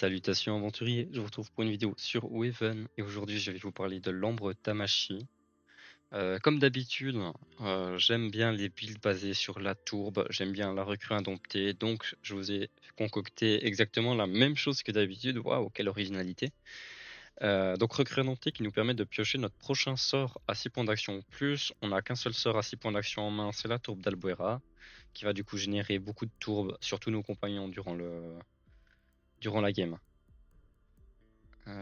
Salutations aventuriers, je vous retrouve pour une vidéo sur Weaven et aujourd'hui je vais vous parler de l'ambre Tamashi. Comme d'habitude, j'aime bien les builds basés sur la tourbe, j'aime bien la recrue indomptée, donc je vous ai concocté exactement la même chose que d'habitude. Waouh, quelle originalité! Donc recrue indomptée qui nous permet de piocher notre prochain sort à 6 points d'action ou plus. On n'a qu'un seul sort à 6 points d'action en main, c'est la tourbe d'Albuera, qui va du coup générer beaucoup de tourbes sur tous nos compagnons durant la game.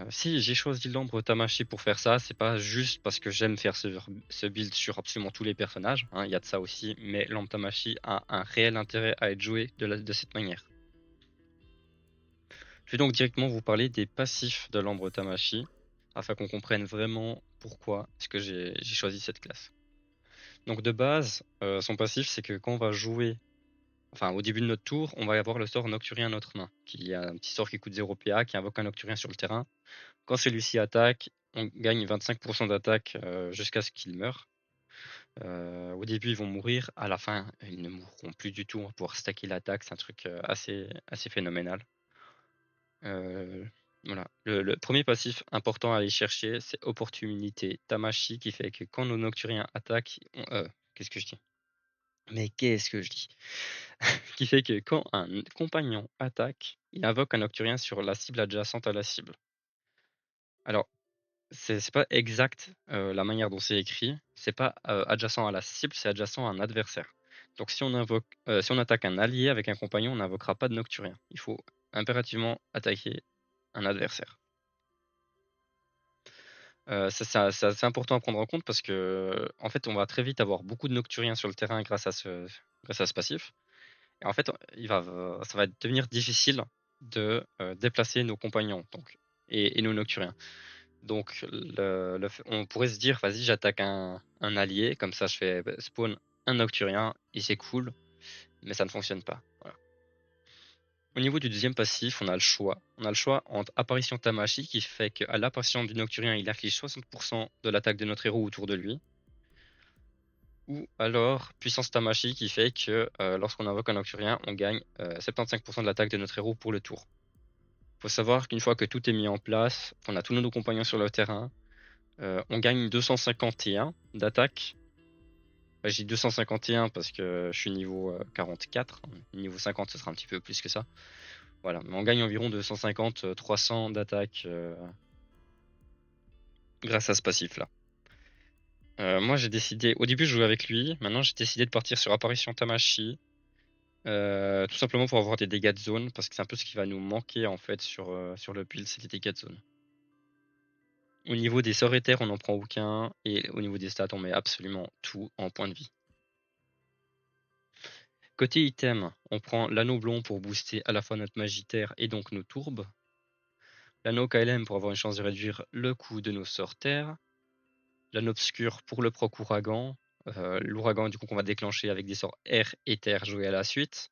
Si j'ai choisi l'ambre Tamashi pour faire ça, c'est pas juste parce que j'aime faire ce build sur absolument tous les personnages, hein, il y a de ça aussi, mais l'ambre Tamashi a un réel intérêt à être joué de cette manière. Je vais donc directement vous parler des passifs de l'ambre Tamashi, afin qu'on comprenne vraiment pourquoi est-ce que j'ai choisi cette classe. Donc de base, son passif c'est que quand on va jouer, enfin au début de notre tour, on va avoir le sort Nocturien à notre main, qui est un petit sort qui coûte 0 PA, qui invoque un Nocturien sur le terrain. Quand celui-ci attaque, on gagne 25% d'attaque jusqu'à ce qu'il meure. Au début, ils vont mourir. À la fin, ils ne mourront plus du tout. On va pouvoir stacker l'attaque. C'est un truc assez phénoménal. Euh, voilà. Le premier passif important à aller chercher, c'est Opportunité Tamashi, qui fait que quand nos Nocturiens attaquent, qu'est-ce que je dis? Mais qu'est-ce que je dis? Qui fait que quand un compagnon attaque, il invoque un Nocturien sur la cible adjacente à la cible. Alors, c'est pas exact, la manière dont c'est écrit. C'est pas, adjacent à la cible, c'est adjacent à un adversaire. Donc si on attaque un allié avec un compagnon, on n'invoquera pas de Nocturien. Il faut impérativement attaquer un adversaire. C'est assez important à prendre en compte parce que, en fait, on va très vite avoir beaucoup de Nocturiens sur le terrain grâce à ce passif et en fait, ça va devenir difficile de, déplacer nos compagnons donc et nos Nocturiens. Donc on pourrait se dire, vas-y, j'attaque un allié, comme ça je fais spawn un Nocturien et c'est cool, mais ça ne fonctionne pas. Voilà. Au niveau du deuxième passif, on a le choix. On a le choix entre apparition Tamashi qui fait qu'à l'apparition du Nocturien, il inflige 60% de l'attaque de notre héros autour de lui. Ou alors puissance Tamashi qui fait que lorsqu'on invoque un Nocturien, on gagne 75% de l'attaque de notre héros pour le tour. Il faut savoir qu'une fois que tout est mis en place, qu'on a tous nos compagnons sur le terrain, on gagne 251 d'attaque. J'ai 251 parce que je suis niveau 44. Niveau 50, ce sera un petit peu plus que ça. Voilà, mais on gagne environ 250, 300 d'attaque grâce à ce passif-là. Moi, j'ai décidé. Au début, je jouais avec lui. Maintenant, j'ai décidé de partir sur Apparition Tamashi. Tout simplement pour avoir des dégâts de zone. Parce que c'est un peu ce qui va nous manquer en fait sur le build, c'est les dégâts de zone. Au niveau des sorts éthers, on n'en prend aucun. Et au niveau des stats, on met absolument tout en point de vie. Côté item, on prend l'anneau blond pour booster à la fois notre magie terre et donc nos tourbes. L'anneau KLM pour avoir une chance de réduire le coût de nos sorts terre. L'anneau obscur pour le proc ouragan. L'ouragan du coup qu'on va déclencher avec des sorts air et terre joués à la suite.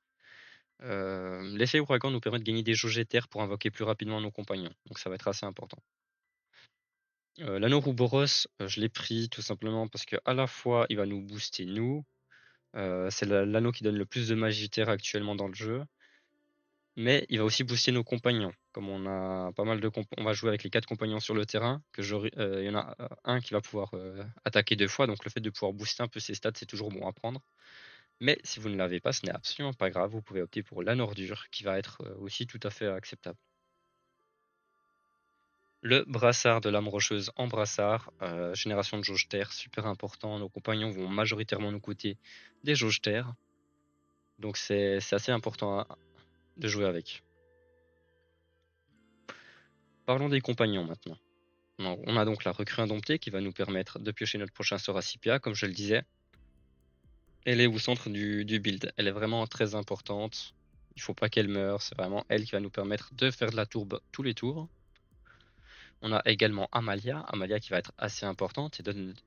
L'effet ouragan nous permet de gagner des jauges terre pour invoquer plus rapidement nos compagnons. Donc ça va être assez important. L'anneau Rouboros, je l'ai pris tout simplement parce que à la fois il va nous booster nous. C'est l'anneau qui donne le plus de magie terre actuellement dans le jeu. Mais il va aussi booster nos compagnons. Comme on a pas mal de on va jouer avec les 4 compagnons sur le terrain, il y en a un qui va pouvoir attaquer 2 fois, donc le fait de pouvoir booster un peu ses stats, c'est toujours bon à prendre. Mais si vous ne l'avez pas, ce n'est absolument pas grave, vous pouvez opter pour la Nordure, qui va être aussi tout à fait acceptable. Le brassard de lame rocheuse en brassard, génération de jauge terre, super important. Nos compagnons vont majoritairement nous coûter des jauges terre. Donc c'est assez important de jouer avec. Parlons des compagnons maintenant. On a donc la recrue indomptée qui va nous permettre de piocher notre prochain sort à CPA, comme je le disais. Elle est au centre du build. Elle est vraiment très importante. Il faut pas qu'elle meure. C'est vraiment elle qui va nous permettre de faire de la tourbe tous les tours. On a également Amalia. Amalia qui va être assez importante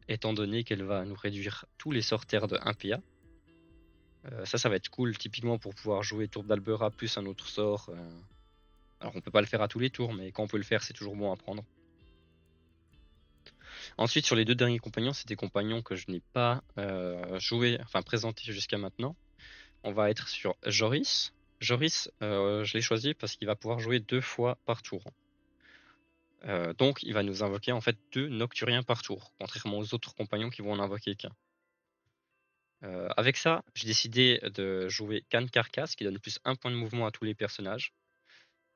étant donné qu'elle va nous réduire tous les sorts terre de 1 PA. Ça va être cool typiquement pour pouvoir jouer tourbe d'Albera plus un autre sort. Alors on peut pas le faire à tous les tours, mais quand on peut le faire, c'est toujours bon à prendre. Ensuite, sur les 2 derniers compagnons, c'est des compagnons que je n'ai pas présentés jusqu'à maintenant. On va être sur Joris. Joris, je l'ai choisi parce qu'il va pouvoir jouer 2 fois par tour. Donc il va nous invoquer en fait 2 Nocturiens par tour, contrairement aux autres compagnons qui vont en invoquer qu'1. Avec ça, j'ai décidé de jouer Canne Carcasse qui donne plus 1 point de mouvement à tous les personnages.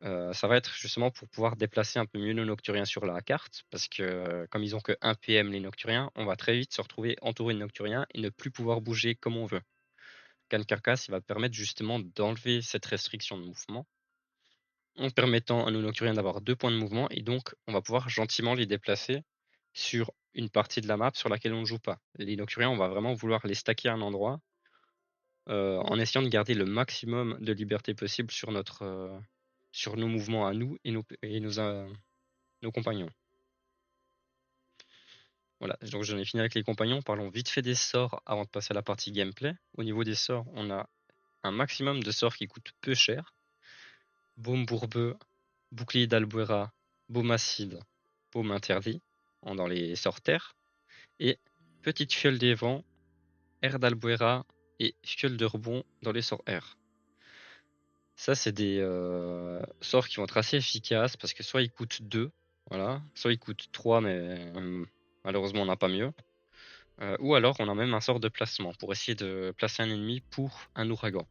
Ça va être justement pour pouvoir déplacer un peu mieux nos Nocturiens sur la carte, parce que comme ils ont que 1 PM les Nocturiens, on va très vite se retrouver entouré de Nocturiens et ne plus pouvoir bouger comme on veut. Canne Carcasse, il va permettre justement d'enlever cette restriction de mouvement, en permettant à nos Nocturiens d'avoir 2 points de mouvement, et donc on va pouvoir gentiment les déplacer sur une partie de la map sur laquelle on ne joue pas. Les Nocturiens, on va vraiment vouloir les stacker à un endroit, en essayant de garder le maximum de liberté possible sur sur nos mouvements à nous et nos compagnons. Voilà, donc j'en ai fini avec les compagnons. Parlons vite fait des sorts avant de passer à la partie gameplay. Au niveau des sorts, on a un maximum de sorts qui coûtent peu cher. Baume bourbeux, bouclier d'Albuera, baume acide, baume interdit, dans les sorts terre, et petite fiole des vents, air d'Albuera et fiole de rebond dans les sorts air. Ça, c'est des sorts qui vont être assez efficaces parce que soit ils coûtent 2, voilà, soit ils coûtent 3, mais malheureusement on n'a pas mieux. Ou alors on a même un sort de placement pour essayer de placer un ennemi pour un ouragan.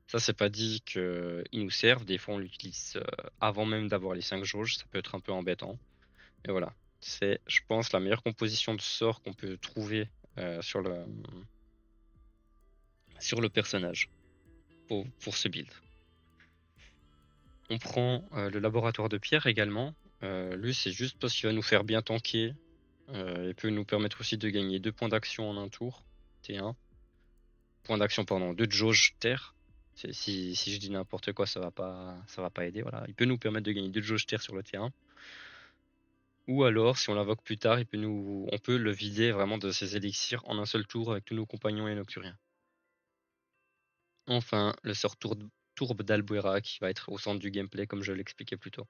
Ça, c'est pas dit qu'ils nous servent, des fois on l'utilise avant même d'avoir les 5 jauges, ça peut être un peu embêtant. Et voilà, c'est, je pense, la meilleure composition de sorts qu'on peut trouver sur le personnage pour ce build. On prend le laboratoire de pierre également. Lui, c'est juste parce qu'il va nous faire bien tanker. Il peut nous permettre aussi de gagner 2 points d'action en un tour. T1. Points d'action, pardon, 2 de jauge terre. Si je dis n'importe quoi, ça va pas aider. Voilà. Il peut nous permettre de gagner 2 de jauge terre sur le T1. Ou alors, si on l'invoque plus tard, on peut le vider vraiment de ses élixirs en un seul tour avec tous nos compagnons et nocturiens. Enfin, le sort tourbe d'Albuera qui va être au centre du gameplay comme je l'expliquais plus tôt.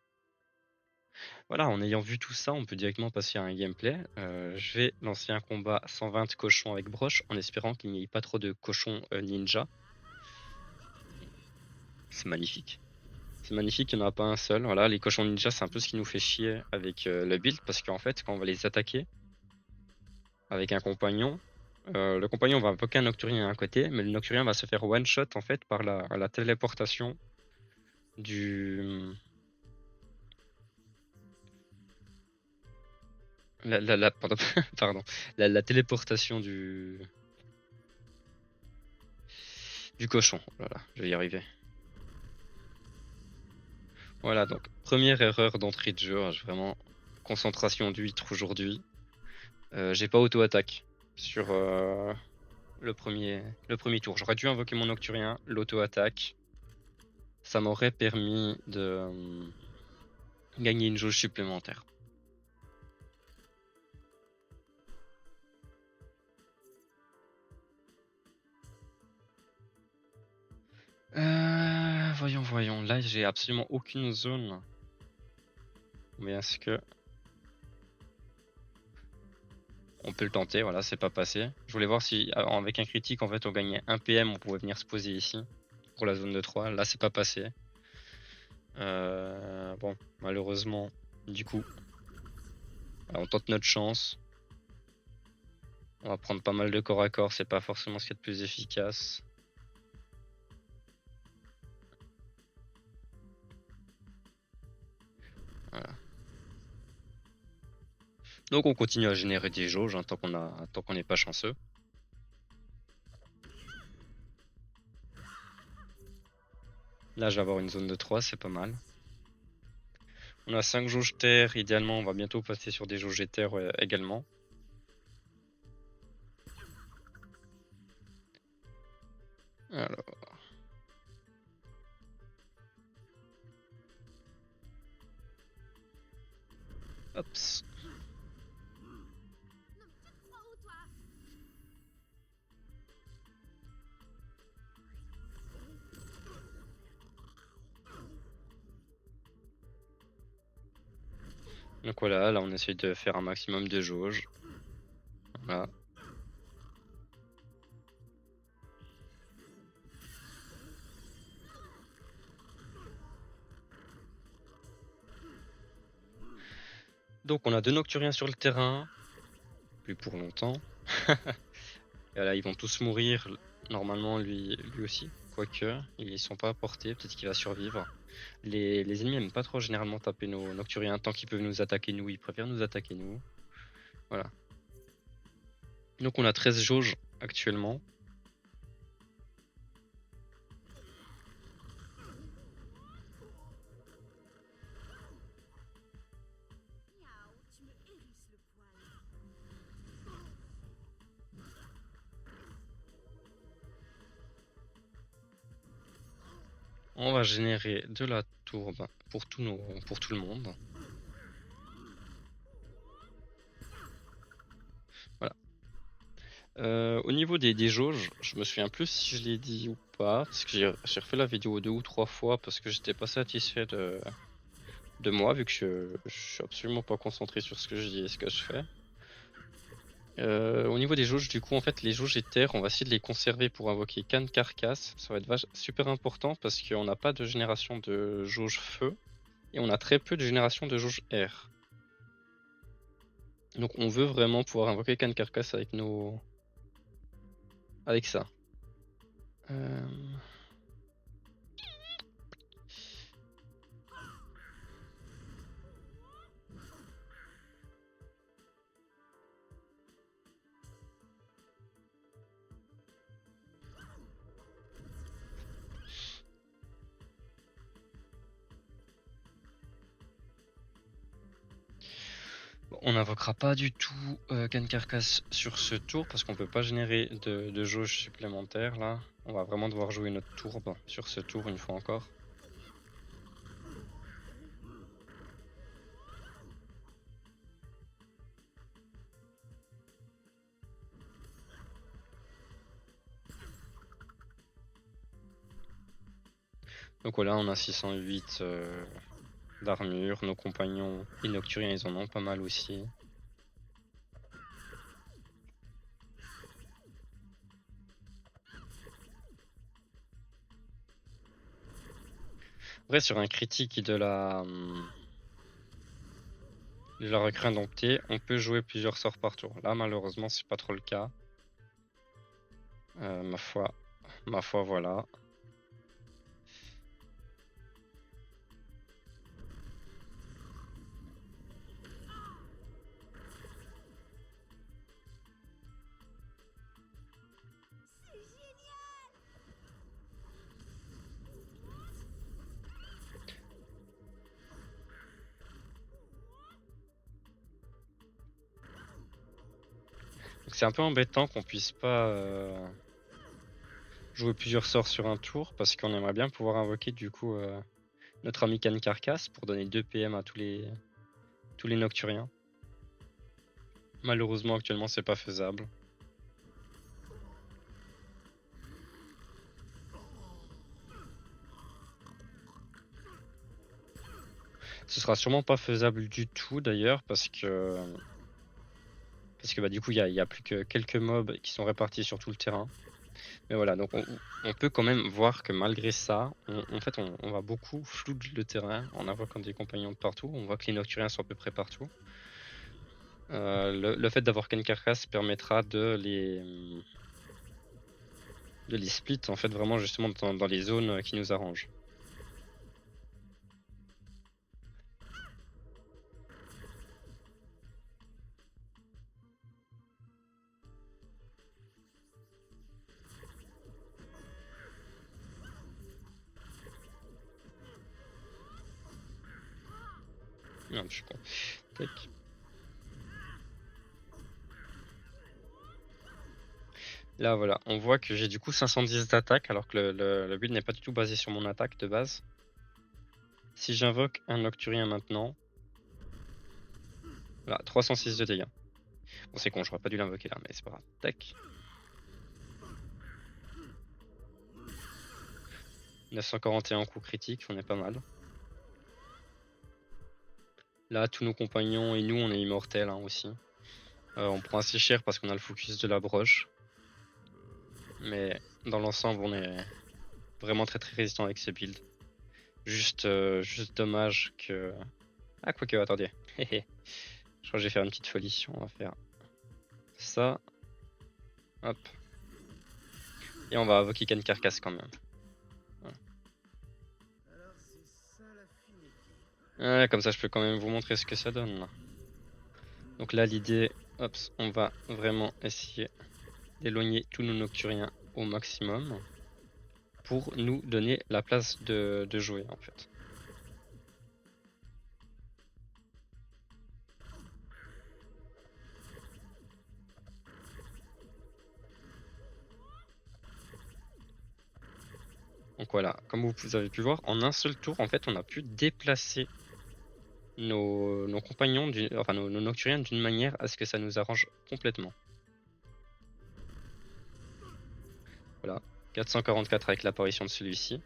Voilà, en ayant vu tout ça, on peut directement passer à un gameplay. Je vais lancer un combat 120 cochons avec broche en espérant qu'il n'y ait pas trop de cochons ninja. C'est magnifique. C'est magnifique qu'il n'y en a pas un seul. Voilà, les cochons ninja, c'est un peu ce qui nous fait chier avec le build parce qu'en fait, quand on va les attaquer avec un compagnon, le compagnon va invoquer un nocturien à un côté, mais le nocturien va se faire one shot en fait par la téléportation du. Pardon, pardon, la téléportation du cochon. Voilà, je vais y arriver. Voilà, donc première erreur d'entrée de jeu, vraiment concentration d'huître aujourd'hui. J'ai pas auto-attaque sur le premier tour. J'aurais dû invoquer mon nocturien, l'auto-attaque. Ça m'aurait permis de gagner une jauge supplémentaire. Voyons. Là, j'ai absolument aucune zone. Mais est-ce que on peut le tenter? Voilà, c'est pas passé. Je voulais voir si avec un critique, en fait, on gagnait 1 PM, on pouvait venir se poser ici pour la zone de 3. Là, c'est pas passé. Bon, malheureusement, du coup, on tente notre chance. On va prendre pas mal de corps à corps, c'est pas forcément ce qui est le plus efficace. Voilà. Donc on continue à générer des jauges tant qu'on n'est pas chanceux. Là je vais avoir une zone de 3, c'est pas mal. On a 5 jauges terre, idéalement on va bientôt passer sur des jauges terre également. Alors. Hops. Donc voilà, là on essaye de faire un maximum de jauges. Voilà. Donc on a 2 Nocturiens sur le terrain, plus pour longtemps. Et là ils vont tous mourir, normalement lui aussi, quoique ils sont pas à portée, peut-être qu'il va survivre. Les ennemis aiment pas trop généralement taper nos Nocturiens, tant qu'ils peuvent nous attaquer nous, ils préfèrent nous attaquer nous. Voilà. Donc on a 13 jauges actuellement. On va générer de la tourbe pour tout le monde. Voilà. Au niveau des jauges, je me souviens plus si je l'ai dit ou pas, parce que j'ai refait la vidéo 2 ou 3 fois parce que j'étais pas satisfait de moi, vu que je suis absolument pas concentré sur ce que je dis et ce que je fais. Au niveau des jauges, du coup, en fait, les jauges éthers, on va essayer de les conserver pour invoquer Canne Carcasse. Ça va être super important parce qu'on n'a pas de génération de jauge feu et on a très peu de génération de jauge air. Donc on veut vraiment pouvoir invoquer Canne Carcasse avec avec ça. On n'invoquera pas du tout Canne Carcasse sur ce tour parce qu'on peut pas générer de jauge supplémentaire là. On va vraiment devoir jouer notre tourbe sur ce tour une fois encore. Donc voilà, on a 608 d'armure. Nos compagnons et Nocturiens, ils en ont pas mal aussi. Après, sur un critique de la recrue indomptée, on peut jouer plusieurs sorts par tour. Là, malheureusement, c'est pas trop le cas. Ma foi, voilà. C'est un peu embêtant qu'on puisse pas jouer plusieurs sorts sur un tour parce qu'on aimerait bien pouvoir invoquer du coup notre ami Canne Carcasse pour donner 2 PM à tous les Nocturiens. Malheureusement actuellement c'est pas faisable. Ce sera sûrement pas faisable du tout d'ailleurs parce que bah, du coup il y a plus que quelques mobs qui sont répartis sur tout le terrain. Mais voilà, donc on peut quand même voir que malgré ça, en fait on va beaucoup flood le terrain en invoquant des compagnons de partout. On voit que les Nocturiens sont à peu près partout. Le fait d'avoir Canne Carcasse permettra de les split en fait vraiment justement dans les zones qui nous arrangent. Merde, je suis con. Tac. Là voilà, on voit que j'ai du coup 510 d'attaque alors que le build n'est pas du tout basé sur mon attaque de base. Si j'invoque un Nocturien maintenant, voilà, 306 de dégâts. Bon c'est con, j'aurais pas dû l'invoquer là, mais c'est pas grave. Tac. 941 coups critiques, on est pas mal. Là, tous nos compagnons et nous, on est immortels hein, aussi. On prend assez cher parce qu'on a le focus de la broche. Mais dans l'ensemble, on est vraiment très résistant avec ces builds. Juste dommage que Ah, quoique, attendez. Je crois que je vais faire une petite folie. On va faire ça. Hop. Et on va invoquer Ken Carcasse quand même. Ouais, comme ça, je peux quand même vous montrer ce que ça donne là. Donc là, l'idée, hop, on va vraiment essayer d'éloigner tous nos nocturiens au maximum pour nous donner la place de jouer en fait. Donc voilà, comme vous avez pu voir, en un seul tour, en fait, on a pu déplacer nos compagnons, enfin nos nocturiens d'une manière à ce que ça nous arrange complètement. Voilà, 444 avec l'apparition de celui-ci.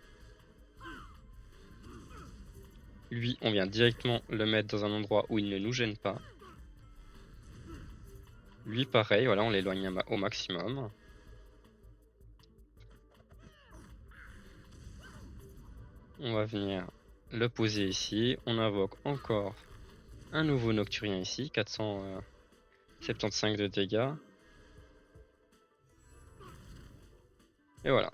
Lui, on vient directement le mettre dans un endroit où il ne nous gêne pas. Lui, pareil, voilà, on l'éloigne au maximum. On va venir le poser ici. On invoque encore un nouveau nocturien ici, 475 de dégâts. Et voilà.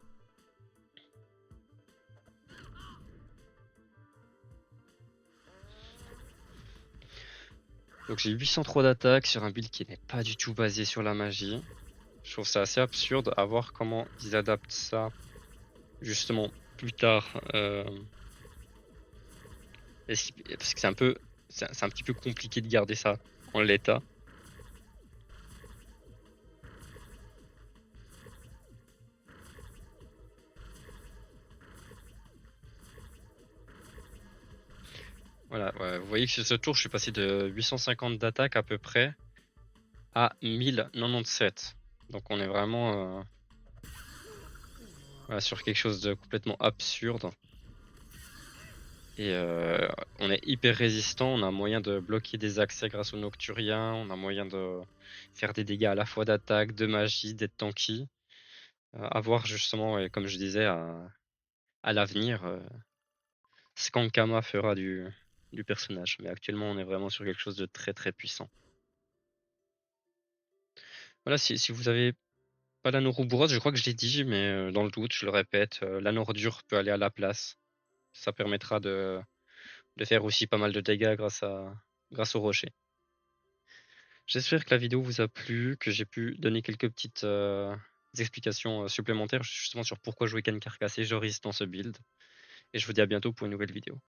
Donc j'ai 803 d'attaque sur un build qui n'est pas du tout basé sur la magie. Je trouve ça assez absurde à voir comment ils adaptent ça justement plus tard. Parce que c'est un petit peu compliqué de garder ça en l'état. Voilà, ouais, vous voyez que sur ce tour, je suis passé de 850 d'attaque à peu près à 1097. Donc on est vraiment voilà, sur quelque chose de complètement absurde. Et on est hyper résistant, on a moyen de bloquer des accès grâce aux Nocturiens, on a moyen de faire des dégâts à la fois d'attaque, de magie, d'être tanky. À voir justement, et comme je disais, à l'avenir, ce qu'Ankama fera du personnage. Mais actuellement, on est vraiment sur quelque chose de très très puissant. Voilà, si vous avez pas l'anneau Roubourose, je crois que je l'ai dit, mais dans le doute, je le répète, l'anneau ordure peut aller à la place. Ça permettra de faire aussi pas mal de dégâts grâce au rocher. J'espère que la vidéo vous a plu, que j'ai pu donner quelques petites explications supplémentaires justement sur pourquoi jouer Ken Carcasse et Joris dans ce build. Et je vous dis à bientôt pour une nouvelle vidéo.